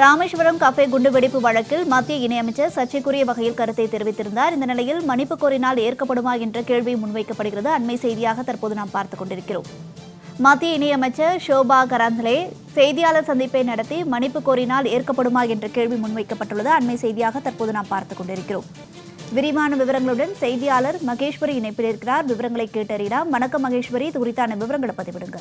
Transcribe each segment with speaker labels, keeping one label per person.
Speaker 1: Rameswaram cafe குண்டுவெடிப்பு வழக்கில் மத்திய இணையமைச்சர் சர்ச்சைக்குரிய வகையில் கருத்தை தெரிவித்திருந்தார். இந்த நிலையில் மன்னிப்பு கோரினால் ஏற்கப்படுமா என்ற கேள்வி முன்வைக்கப்படுகிறது. அண்மை செய்தியாக தற்போது நாம் பார்த்துக் கொண்டிருக்கிறோம். மத்திய இணையமைச்சர் ஷோபா கராந்தலே செய்தியாளர் சந்திப்பை நடத்தி மன்னிப்பு கோரினால் ஏற்கப்படுமா என்ற கேள்வி முன்வைக்கப்பட்டுள்ளது. அண்மை செய்தியாக தற்போது நாம் பார்த்துக் கொண்டிருக்கிறோம். விரிவான விவரங்களுடன் செய்தியாளர் மகேஸ்வரி இணைப்பில் இருக்கிறார். விவரங்களை கேட்டறியலாம். வணக்கம் மகேஸ்வரி, இது குறித்தான விவரங்களை பதிவிடுங்க.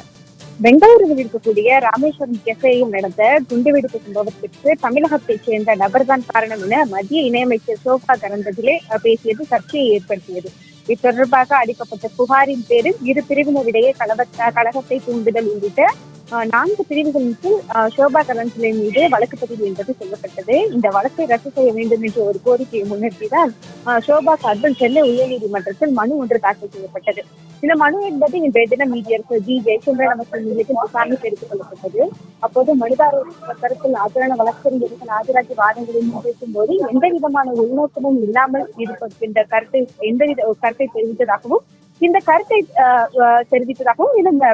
Speaker 2: பெங்களூருவில் இருக்கக்கூடிய ராமேஸ்வரம் கெஃபேயில் நடந்த குண்டுவெடிப்பு சம்பவத்திற்கு தமிழகத்தைச் சேர்ந்த நபர்தான் காரணம் என மத்திய இணையமைச்சர் ஷோபா கரந்தலே பேசியது சர்ச்சையை ஏற்படுத்தியது. இது தொடர்பாக அளிக்கப்பட்ட புகாரின் பேரில் இரு பிரிவினரிடையே கழகத்தை தூண்டுதல் உள்ளிட்ட 4 பிரிவுகளின் கீழ் ஷோபா கரந்தலே மீது வழக்கு பதிவு என்பது சொல்லப்பட்டது. இந்த வழக்கை ரத்து செய்ய வேண்டும் என்ற ஒரு கோரிக்கையை முன்னிறுத்திதான் ஷோபா சார்பில் சென்னை உயர்நீதிமன்றத்தில் மனு ஒன்று தாக்கல் செய்யப்பட்டது. இந்த மனு என்பது இன்றைய தினம் நீதியரசர் ஜி ஜெயச்சந்திரன் அவர்கள் மீது விசாரணைக்கு எடுத்துக் கொள்ளப்பட்டது. அப்போது மனுதாரர் தரப்பில் ஆஜரான வழக்கறிஞர்கள் ஆஜராகி வாதங்களை முன்வைக்கும் போது எந்த விதமான உள்நோக்கமும் இல்லாமல் இருக்கின்ற கருத்தை தெரிவித்ததாகவும்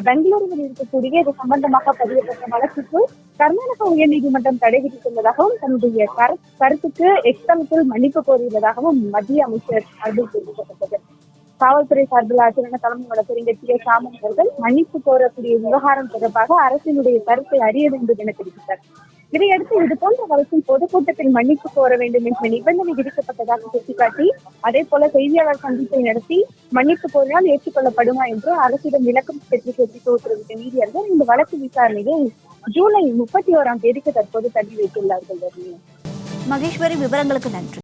Speaker 2: பெங்களூருவில் இருக்கக்கூடிய இது சம்பந்தமாக பதியப்பட்ட வழக்குக்கு கர்நாடக உயர்நீதிமன்றம் தடை விதித்துள்ளதாகவும் தன்னுடைய கருத்துக்கு எக்ஸ்தலத்தில் மன்னிப்பு கோரியுள்ளதாகவும் மத்திய அமைச்சர் சார்பில் தெரிவிக்கப்பட்டது. காவல்துறை சார்பில் ஆஜரான தலைமை வழக்கறிஞர் டி எஸ் ராமன் அவர்கள் மன்னிப்பு கோரக்கூடிய விவகாரம் தொடர்பாக அரசினுடைய கருத்தை அறிய வேண்டும் என தெரிவித்தார். இதையடுத்து இதுபோன்ற வழக்கில் பொதுக்கூட்டத்தில் மன்னிப்பு கோர வேண்டும் என்ற நிபந்தனை விதிக்கப்பட்டதாக சுட்டிக்காட்டி அதே போல செய்தியாளர் சந்திப்பை நடத்தி மன்னிப்பு கோரினால் ஏற்றுக்கொள்ளப்படுமா என்று அரசிடம் விளக்கம் பெற்று கேட்டு உத்தரவிட்ட நீதியர்கள் இந்த வழக்கு விசாரணையை ஜூலை 31ஆம் தேதிக்கு தற்போது தள்ளி வைத்துள்ளார்கள்.
Speaker 1: மகேஸ்வரி, விவரங்களுக்கு நன்றி.